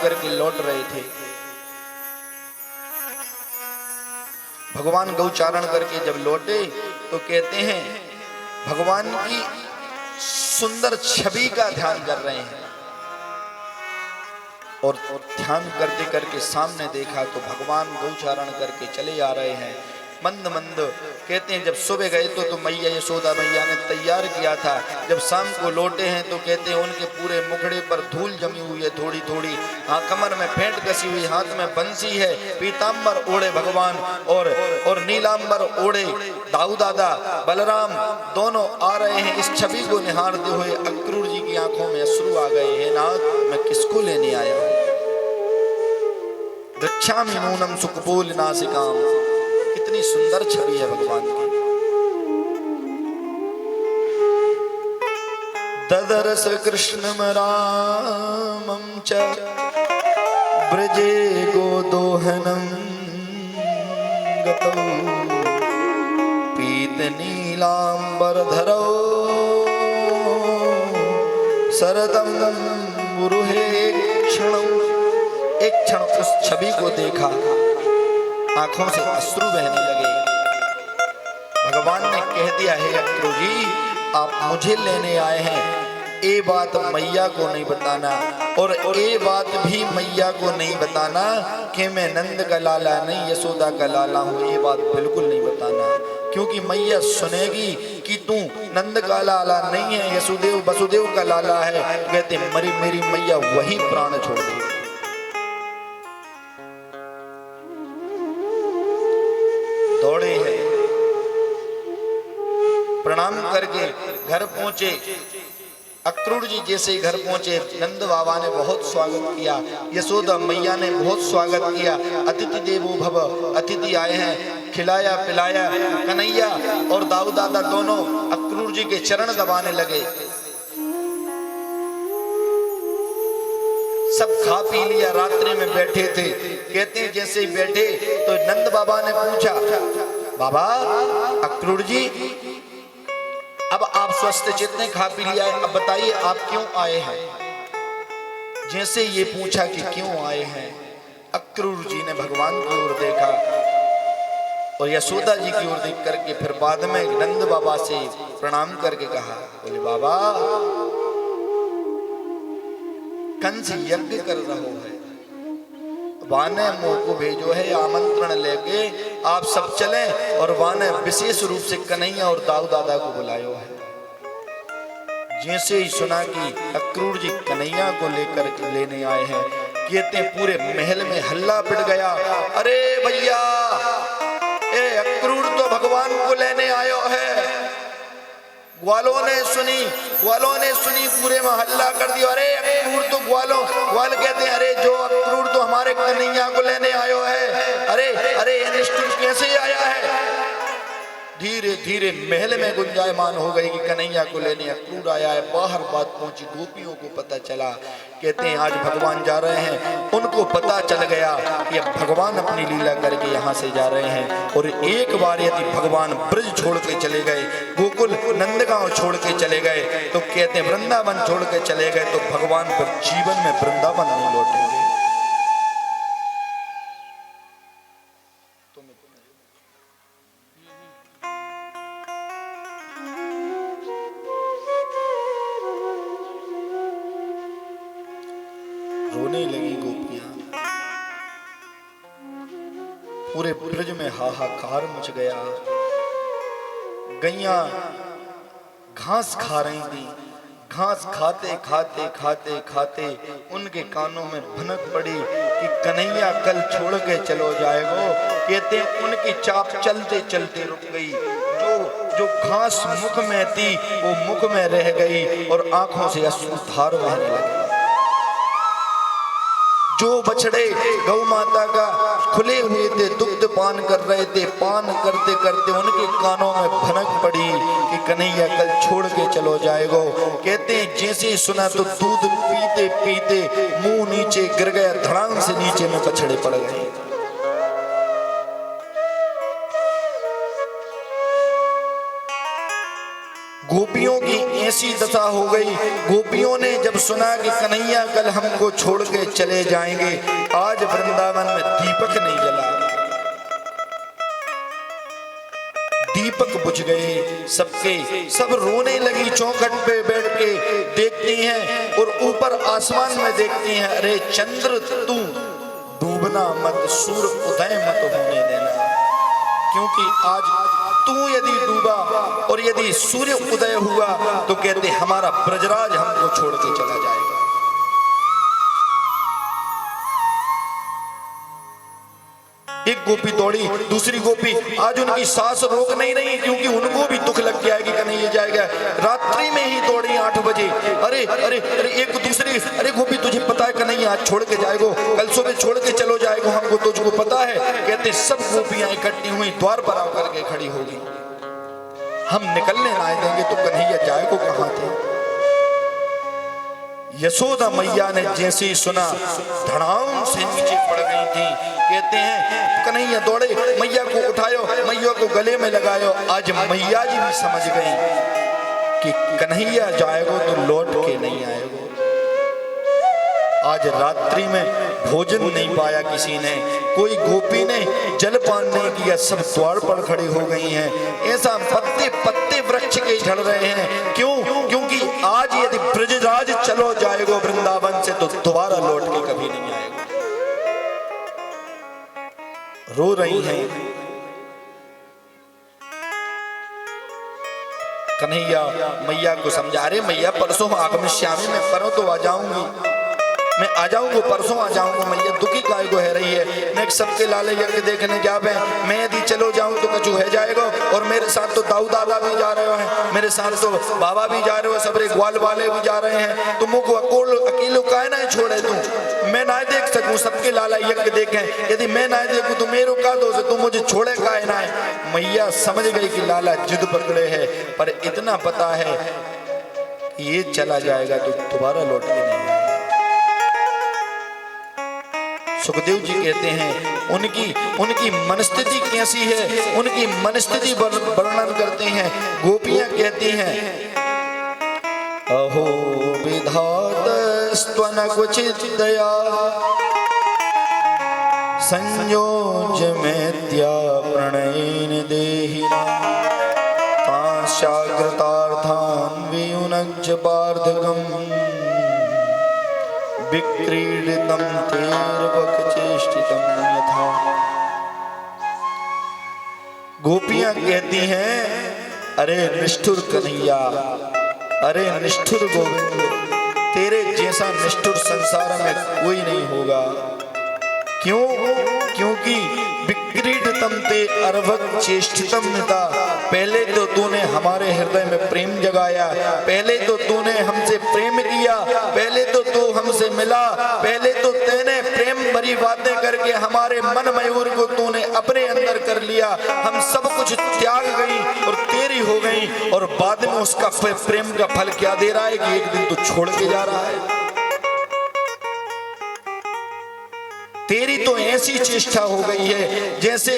करके लौट रहे थे। भगवान गौचारण करके जब लौटे तो कहते हैं भगवान की सुंदर छवि का ध्यान कर रहे हैं और ध्यान करते करके सामने देखा तो भगवान गौचारण करके चले आ रहे हैं मंद मंद। कहते हैं जब सुबह गए तो मैया यशोदा मैया ने तैयार किया था, जब शाम को लौटे हैं तो कहते हैं उनके पूरे मुखड़े पर धूल जमी हुई है थोड़ी थोड़ी, हाँ कमर में फेंट कसी हुई, हाथ में बंसी है, पीताम्बर ओढ़े भगवान और नीलांबर ओढ़े दाऊ दादा बलराम दोनों आ रहे हैं। इस छवि को निहारते हुए अक्रूर जी की आंखों में अश्रु आ गए। हे नाथ, मैं किसको लेने आया हूं? गच्छामि नूनम सुकपोल नासिकाम। कितनी सुंदर छवि है भगवान की। ददरस कृष्णम रामम च ब्रजे गोदोहनम गतौ पीत नीलांबर धरौ सरदम बुरुहे। एक क्षण उस छवि को देखा, आंखों से अश्रु बहने लगे। भगवान ने कह दिया, हे अक्रूर जी आप मुझे लेने आए हैं, ये बात मैया को नहीं बताना और ये बात भी मैया को नहीं बताना कि मैं नंद का लाला नहीं यशोदा का लाला हूँ, ये बात बिल्कुल नहीं बताना, क्योंकि मैया सुनेगी कि तू नंद का लाला नहीं है, यशोदेव वसुदेव का लाला है। कहते मेरी मैया वही प्राण छोड़ दी। दौड़े हैं, प्रणाम करके घर पहुंचे। अक्रूर जी जैसे घर पहुंचे, नंद बाबा ने बहुत स्वागत किया, यशोदा मैया ने बहुत स्वागत किया। अतिथि देवो भव, अतिथि आए हैं, खिलाया पिलाया। कन्हैया और दाऊ दादा दोनों अक्रूर जी के चरण दबाने लगे। सब खा पी लिया, रात्रि में बैठे थे। कहते हैं जैसे ही बैठे तो नंद बाबा ने पूछा, बाबा अक्रूर जी अब आप स्वस्थ चित्त खा पी लिया है, अब बताइए आप क्यों आए हैं? जैसे ये पूछा कि क्यों आए हैं, अक्रूर जी ने भगवान की ओर देखा और यशोदा जी की ओर देख करके फिर बाद में नंद बाबा से प्रणाम करके कहा, बोले बाबा कंस यज्ञ कर रहा है, वाने मोह को भेजो है आमंत्रण लेके आप सब चलें, और वाने विशेष रूप से कन्हैया और दाऊ दादा को बुलायो है। जैसे ही सुना कि अक्रूर जी कन्हैया को लेकर लेने आए हैं, कहते पूरे महल में हल्ला पिट गया। अरे भैया ए अक्रूर तो भगवान को लेने आयो है। ग्वालों ने सुनी पूरे में हल्ला कर दिया। अरे अक्रूर तो ग्वाल कहते हैं अरे जो अक्रूर तो हमारे कन्हैया को लेने आयो है। अरे ये निष्ठुर कैसे आया है? धीरे धीरे महल में गुंजायमान हो गई कि कन्हैया को लेने अक्रूर आया है। बाहर बात पहुंची, गोपियों को पता चला। कहते हैं आज भगवान जा रहे हैं, उनको पता चल गया कि अब भगवान अपनी लीला करके यहाँ से जा रहे हैं। और एक बार यदि भगवान ब्रज छोड़ के चले गए, गोकुल नंदगांव छोड़ के चले गए, तो कहते हैं वृंदावन छोड़ के चले गए तो भगवान फिर जीवन में वृंदावन नहीं लौटेंगे। रोने लगी गोपियां, पूरे ब्रज में हाहाकार मच गया। गैया घास खा रही थी, घास खाते खाते खाते खाते उनके कानों में भनक पड़ी कि कन्हैया कल छोड़ के चलो जाएगो। कहते उनकी चाप चलते चलते रुक गई। जो घास मुख में थी वो मुख में रह गई और आंखों से अश्रुधार बहने लगे। जो बछड़े गौ माता का खुले हुए थे, दुग्ध पान कर रहे थे, पान करते करते उनके कानों में भनक पड़ी कि कन्हैया कल छोड़ के चलो जाएगो। कहते हैं जैसे ही सुना तो दूध पीते पीते मुंह नीचे गिर गया, धड़ाम से नीचे में बछड़े पड़ गए। गोपियों की ऐसी दशा हो गई। गोपियों ने जब सुना कि कन्हैया कल हमको छोड़ के चले जाएंगे, आज वृंदावन में दीपक नहीं जला, दीपक बुझ गए सबके, सब रोने लगी। चौखट पे बैठ के देखती हैं और ऊपर आसमान में देखती हैं, अरे चंद्र तू डूबना मत, सूर्य उदय मत होने देना, क्योंकि आज तू यदि डूबा और यदि सूर्य उदय हुआ तो कहते हमारा ब्रजराज हमको छोड़ के चला जाएगा। एक गोपी दौड़ी, दूसरी गोपी, आज उनकी सांस रोक नहीं रही क्योंकि उनको भी दुख लग गया कि कन्हैया जाएगा। रात्रि में ही दौड़ी 8 बजे, अरे अरे अरे एक दूसरी, अरे गोपी तुझे पता है कन्हैया आज छोड़ के जाएगो, कल सुबह छोड़ के चलो जाएगो हमको, तुझको पता है। कहते सब गोपियां इकट्ठी हुई, द्वार पर आकर के खड़ी होगी, हम निकलने ना देंगे तो कन्हैया जाएगो कहां थे। यशोदा मैया ने जैसे ही सुना धड़ाम से नीचे पड़ गई थी। कहते हैं कन्हैया दौड़े, मैया को उठायो, मैया को गले में लगायो। आज मैया जी भी समझ गई कि कन्हैया जाएगो तो लौट के नहीं आएगो। आज रात्रि में भोजन नहीं पाया किसी ने, कोई गोपी ने जलपान नहीं किया, सब द्वार पर खड़ी हो गई हैं। ऐसा पत्ते पत्ते वृक्ष के झड़ रहे हैं। क्यों? क्योंकि आज यदि ब्रजराज चलो जाएगो वृंदावन से तो दोबारा लौट के कभी नहीं आएगा। रो रही हैं। कन्हैया मैया को समझा, अरे मैया परसों आगमश्यामी में परो तो आ जाऊंगी, मैं आ जाऊंगा, परसों आ जाऊंगा। मैया दुखी काय को है रही है, मैं सबके लाले यज्ञ देखने जावे, मैं यदि चलो जाऊं तो कछु है जाएगा। और मेरे साथ तो दाऊ दादा भी जा रहे हैं, मेरे साथ तो बाबा भी जा रहे हो, सबरे ग्वाल वाले भी जा रहे हैं, तुम को अकेलो काय ना छोड़े तू, मैं ना देख सकूं सबके लाला यज्ञ देखें, यदि मैं ना देखूं तो मेरे का दोष, तू मुझे छोड़े काय ना। मैया समझ गई कि लाला जिद पकड़े है, पर इतना पता है ये चला जाएगा तो दोबारा लौट के नहीं। सुखदेव जी कहते हैं उनकी मनस्थिति कैसी है, उनकी मनस्थिति वर्णन करते हैं। गोपियां कहती हैं, अहो विधातस्त्वन क्वचित् दया संयोज मैत्या प्रणयेन देहिना ताशाग्रतार्थान् वियुनक्च वार्धकम् विक्रीडितं तेर्वक्चेष्टितं यथा। गोपियां कहती हैं, अरे निष्ठुर कन्हैया, अरे निष्ठुर गोविंद, तेरे जैसा निष्ठुर संसार में कोई नहीं होगा। क्यों? क्योंकि विक्रीडितं ते अर्वक चेष्टितं यथा, पहले तो तूने हमारे हृदय में प्रेम जगाया, पहले तो तूने हमसे प्रेम किया, पहले तो तू हमसे मिला, पहले तो तेने प्रेम भरी बातें करके हमारे मन मयूर को तूने अपने अंदर कर लिया, हम सब कुछ त्याग गई और तेरी हो गई, और बाद में उसका प्रेम का फल क्या दे रहा है कि एक दिन तू छोड़ के जा रहा है। तेरी तो ऐसी चेष्टा हो गई है जैसे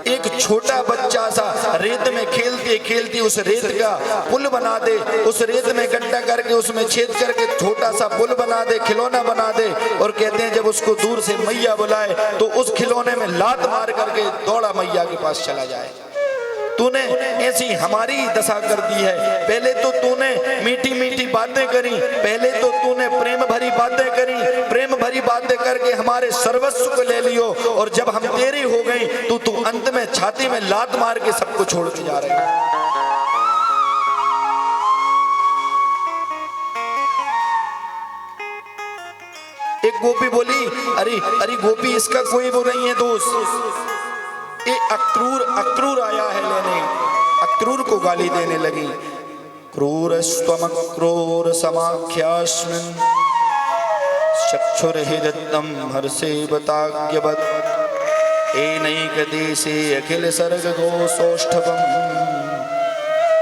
एक छोटा बच्चा सा रेत में खेलते खेलते उस रेत का पुल बना दे, उस रेत में गड्ढा करके उसमें छेद करके छोटा सा पुल बना दे, खिलौना बना दे, और कहते हैं जब उसको दूर से मैया बुलाए तो उस खिलौने में लात मार करके दौड़ा मैया के पास चला जाए। तूने ऐसी हमारी दशा कर दी है। पहले तो तूने मीठी मीठी बातें करी, पहले तो तूने प्रेम भरी बातें करी, प्रेम भरी बातें करके हमारे सर्वस्व को ले लियो, और जब हम तेरी हो गई तो तू अंत में छाती में लात मार के सबको छोड़ के जा रहे हो। एक गोपी बोली, अरे अरे गोपी, इसका कोई वो नहीं है दोस्त, ये अक्रूर आया है लेने। अक्रूर को गाली देने लगी, क्रूरस्त्वमक्रूर समाख्यास्मिन् चक्षुर्हिदत्तं हर्षेवताज्ञवत् एनैकदेशे अखिल सर्गो सौष्ठवम्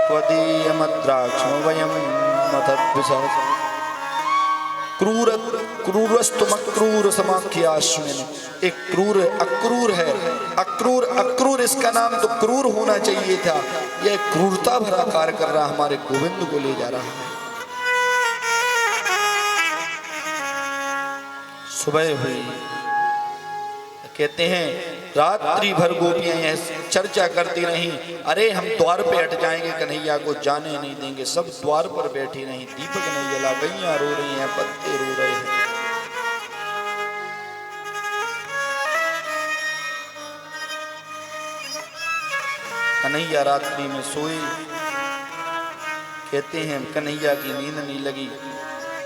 त्वदीयमद्राक्षो वयं मदद्विषः। क्रूर क्रूरस्तुम अक्रूर समाख्याश्विन, एक क्रूर अक्रूर है, अक्रूर अक्रूर इसका नाम तो क्रूर होना चाहिए था। यह क्रूरता भरा कार्य कर रहा हमारे गोविंद को ले जा रहा है। सुबह हुई, कहते हैं रात्रि भर गोपियां यह चर्चा करती रहीं, अरे हम द्वार पे हट जाएंगे, कन्हैया को जाने नहीं देंगे। सब द्वार पर बैठी रहीं, दीपक नहीं जला, गैया रो रही हैं, पत्ते रो रहे हैं। कन्हैया रात्रि में सोए, कहते हैं कन्हैया की नींद नहीं लगी।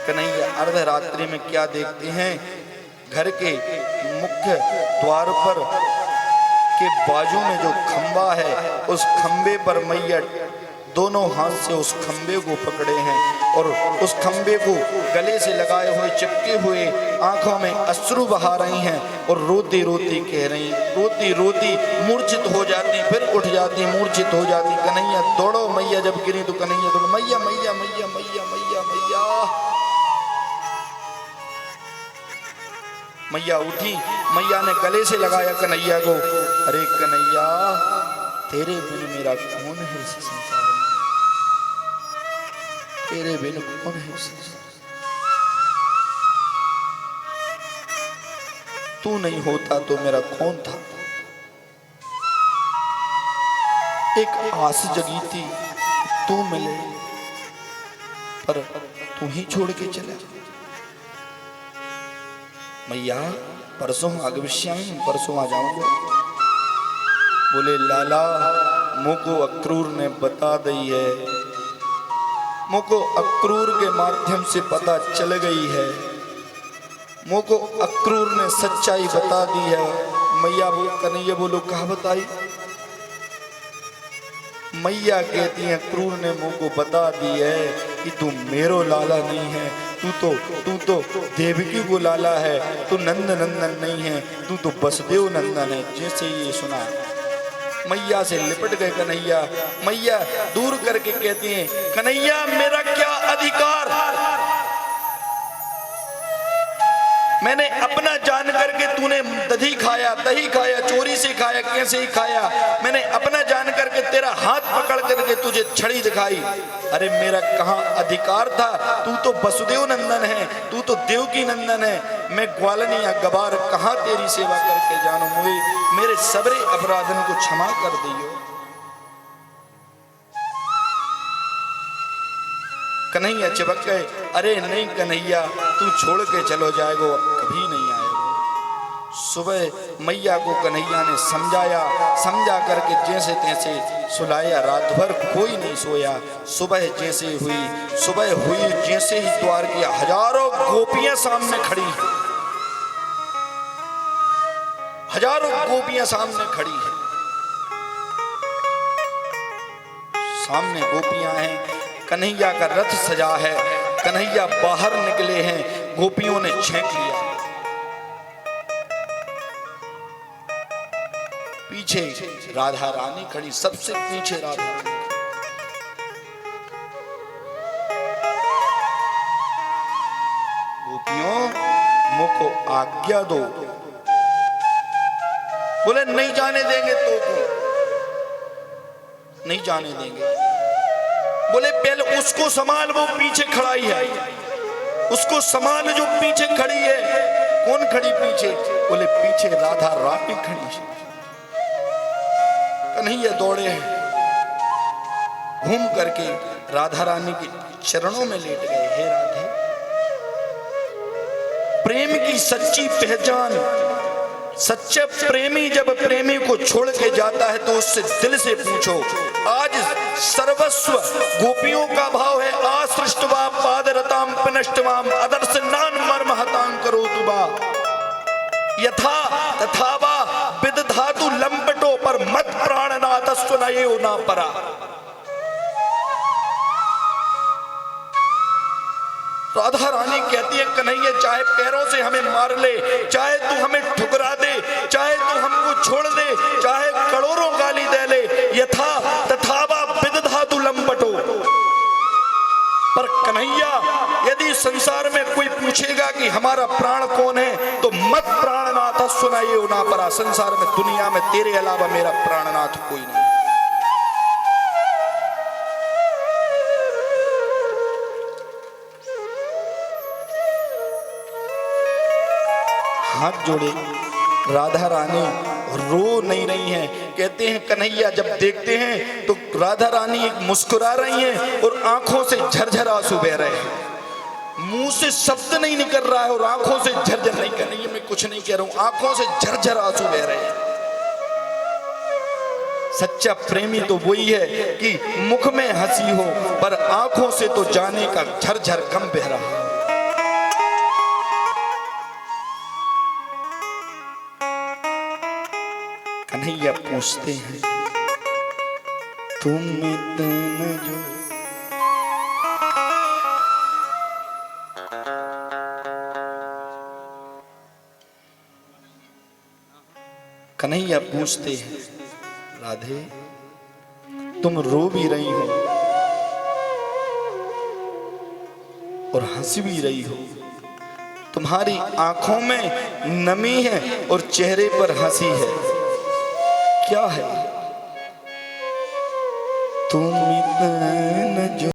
कन्हैया अर्धरात्रि में क्या देखते हैं, घर के मुख्य द्वार पर के बाजू में जो खंबा है, उस खंबे पर मैया दोनों हाथ से उस खंबे को पकड़े हैं और उस खंबे को गले से लगाए हुए, चिपके हुए, आंखों में अश्रु बहा रही हैं और रोती रोती कह रही, रोती रोती मूर्छित हो जाती, फिर उठ जाती, मूर्छित हो जाती। कन्हैया दौड़ो, मैया जब गिरी तो कन्हैया दौड़ो, मैया मैया मैया मैया मैया मैया। मैया उठी, मैया ने गले से लगाया कन्हैया को, अरे कन्हैया तेरे बिन मेरा कौन है इस संसार में, तेरे बिन कौन है इस संसार, तू नहीं होता तो मेरा कौन था। एक आस जगी थी तू मिले, पर तू ही छोड़ के चला। मैया परसों आगविष्यामी, परसों आ जाऊंगा। बोले लाला मुझको अक्रूर ने बता दी है, मुझको अक्रूर के माध्यम से पता चल गई है, मुझको अक्रूर ने सच्चाई बता दी है। मैया कन्हैया बोलो कहाँ बताई। मैया कहती है क्रूर ने मुझको बता दी है कि तू मेरो लाला नहीं है, तू तो देवकी को लाला है, तू नंद नंदन नहीं है, तू तो वसुदेव नंदन है। जैसे ये सुना मैया से लिपट गए कन्हैया। मैया दूर करके कहती हैं कन्हैया मेरा क्या अधिकार, मैंने अपना जान करके, तूने दही खाया, चोरी से खाया, कैसे ही खाया, मैंने अपना जान करके तेरा हाथ पकड़ करके तुझे छड़ी दिखाई। अरे मेरा कहाँ अधिकार था, तू तो वसुदेव नंदन है, तू तो देवकी नंदन है, मैं ग्वालनिया गवार कहाँ तेरी सेवा करके जानू। मुझे मेरे सबरे अपराधन को क्षमा कर दियो। कन्हैया चिपक गए, अरे नहीं कन्हैया तू छोड़ के चलो जाएगो, कभी नहीं आएगो। सुबह मैया को कन्हैया ने समझा करके जैसे तैसे सुलाया। रात भर कोई नहीं सोया। सुबह हुई जैसे ही द्वार किया, हजारों गोपियां सामने खड़ी हैं, हजारों गोपियां सामने खड़ी हैं। सामने गोपियां हैं, कन्हैया का रथ सजा है, कन्हैया बाहर निकले हैं, गोपियों ने छेंक लिया। पीछे राधा रानी खड़ी, सबसे पीछे राधा रानी। गोपियों मुझको आज्ञा दो। बोले नहीं जाने देंगे, तो नहीं जाने देंगे। बोले पहले उसको संभाल, वो पीछे खड़ा ही है, उसको संभाल जो पीछे खड़ी है। कौन खड़ी पीछे? बोले पीछे राधा रानी खड़ी है। कन्हैया दौड़े हैं, घूम करके राधा रानी के चरणों में लेट गए। हे राधे, प्रेम की सच्ची पहचान, सच्चे प्रेमी जब प्रेमी को छोड़ के जाता है तो उससे दिल से पूछो। आज सर्वस्व गोपियों का भाव है, आसृष्टवा पादरताम पिनष्टवाम अदर्शनान मर्महतां करोतुबा यथा तथावा विदधातु लंपटो पर मत प्राणनाथस्व नयो ना परा। राधा रानी कहती है कन्हैया चाहे पैरों से हमें मार ले, चाहे तू हमें ठुकरा दे, चाहे तू हमको छोड़ दे, चाहे करोड़ों गाली दे ले, यथा तथावा विदधातु लंपटो। पर कन्हैया यदि संसार में कोई पूछेगा कि हमारा प्राण कौन है, तो मत प्राणनाथ सुनाइए ना परा, संसार में दुनिया में तेरे अलावा मेरा प्राणनाथ कोई नहीं। हाथ जोड़े राधा रानी रो नहीं रही हैं। कहते हैं कन्हैया जब देखते हैं तो राधा रानी एक मुस्कुरा रही हैं और आंखों से झरझर आंसू बह रहे हैं, मुंह से शब्द नहीं निकल रहा है और आंखों से झरझर, नहीं कन्हैया मैं कुछ नहीं कह रहा हूं, आंखों से झरझर आंसू बह रहे हैं। सच्चा प्रेमी तो वही है कि मुख में हंसी हो पर आंखों से तो जाने का झरझर गम बह रहा है। कन्हैया पूछते हैं तुम इतना जो कन्हैया पूछते हैं राधे तुम रो भी रही हो और हंस भी रही हो, तुम्हारी आंखों में नमी है और चेहरे पर हंसी है, क्या है? तुम इतना जो